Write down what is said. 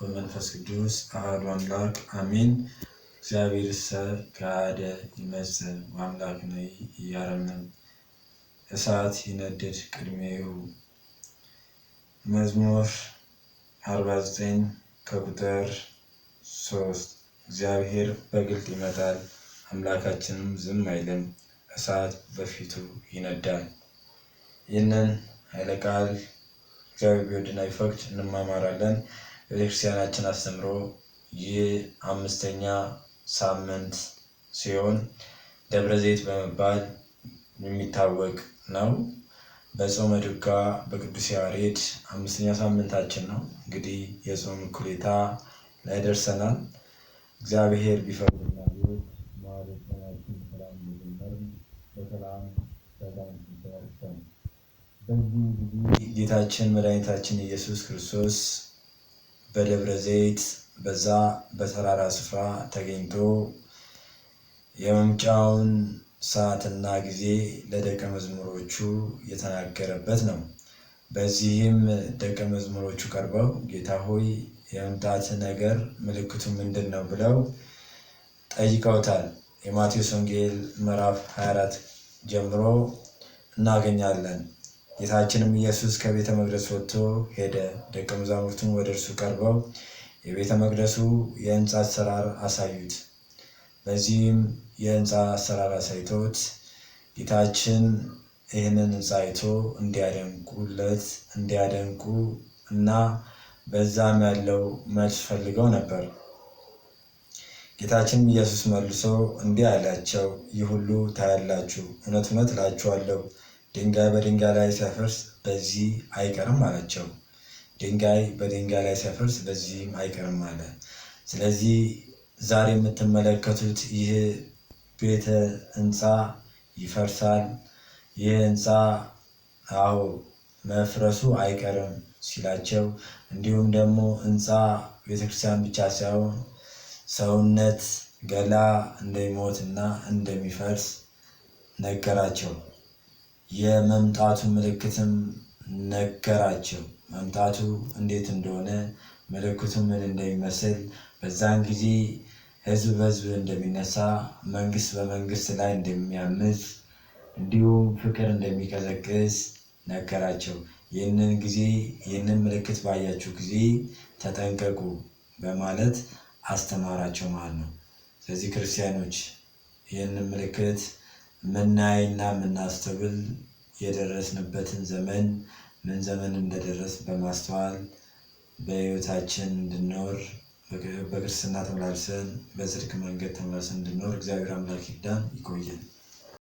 ወመንፈስ ቅዱስ አሐዱ አምላክ አሜን። እግዚአብሔርሰ ገሃደ ይመጽእ ወአምላክነ ኢያረምም እሳት ይነድድ ቅድሜሁ። መዝሙር 49 ከቁጥር 3 እግዚአብሔር በግልጥ ይመጣል፣ አምላካችንም ዝም አይልም፣ እሳት በፊቱ ይነዳል። ይህንን ኃይለ ቃል እግዚአብሔር ቢወድና ቢፈቅድ እንማማራለን። ቤተክርስቲያናችን አስተምሮ ይህ 5ኛ ሳምንት ሲሆን ደብረ ዘይት በመባል የሚታወቅ ነው። በጾመ ድጓ በቅዱስ ያሬድ 5ኛ ሳምንታችን ነው። እንግዲህ የጾም እኩሌታ ላይ ደርሰናል። እግዚአብሔር ቢፈቅድና ቢወድ ማለት ቀናችን ሰላም እንደጀመርን በሰላም ደርሰን በዚህ ጊዜ ጌታችን መድኃኒታችን ኢየሱስ ክርስቶስ በደብረ ዘይት በዛ በተራራ ስፍራ ተገኝቶ የመምጫውን ሰዓትና ጊዜ ለደቀ መዝሙሮቹ የተናገረበት ነው። በዚህም ደቀ መዝሙሮቹ ቀርበው ጌታ ሆይ የመምጣት ነገር ምልክቱ ምንድን ነው ብለው ጠይቀውታል። የማቴዎስ ወንጌል ምዕራፍ 24 ጀምሮ እናገኛለን። ጌታችንም ኢየሱስ ከቤተ መቅደስ ወጥቶ ሄደ። ደቀ መዛሙርቱም ወደ እርሱ ቀርበው የቤተ መቅደሱ የሕንፃ አሰራር አሳዩት። በዚህም የሕንፃ አሰራር አሳይቶት ጌታችን ይህንን ሕንፃ አይቶ እንዲያደንቁ እና በዛም ያለው መልስ ፈልገው ነበር። ጌታችን ኢየሱስ መልሶ እንዲህ አላቸው፣ ይህ ሁሉ ታያላችሁ፣ እውነት እውነት እላችኋለሁ ድንጋይ በድንጋይ ላይ ሲያፈርስ በዚህ አይቀርም አላቸው። ድንጋይ በድንጋይ ላይ ሲያፈርስ በዚህም አይቀርም አለ። ስለዚህ ዛሬ የምትመለከቱት ይህ ቤተ ሕንፃ ይፈርሳል። ይህ ሕንፃ መፍረሱ አይቀርም ሲላቸው፣ እንዲሁም ደግሞ ሕንፃ ቤተክርስቲያን ብቻ ሳይሆን ሰውነት ገላ እንደሚሞትና እንደሚፈርስ ነገራቸው። የመምጣቱ ምልክትም ነገራቸው። መምጣቱ እንዴት እንደሆነ ምልክቱ ምን እንደሚመስል፣ በዛን ጊዜ ሕዝብ በሕዝብ እንደሚነሳ፣ መንግስት በመንግስት ላይ እንደሚያምፅ፣ እንዲሁም ፍቅር እንደሚቀዘቅዝ ነገራቸው። ይህንን ምልክት ባያችሁ ጊዜ ተጠንቀቁ በማለት አስተማራቸው ማለት ነው። ስለዚህ ክርስቲያኖች ይህንን ምልክት ምናይና ምናስተውል የደረስንበትን ዘመን ምን ዘመን እንደደረስ በማስተዋል በሕይወታችን እንድንኖር በክርስትና ተመላልሰን በጽድቅ መንገድ ተመላልሰን እንድንኖር እግዚአብሔር አምላክ ይርዳን። ይቆየን።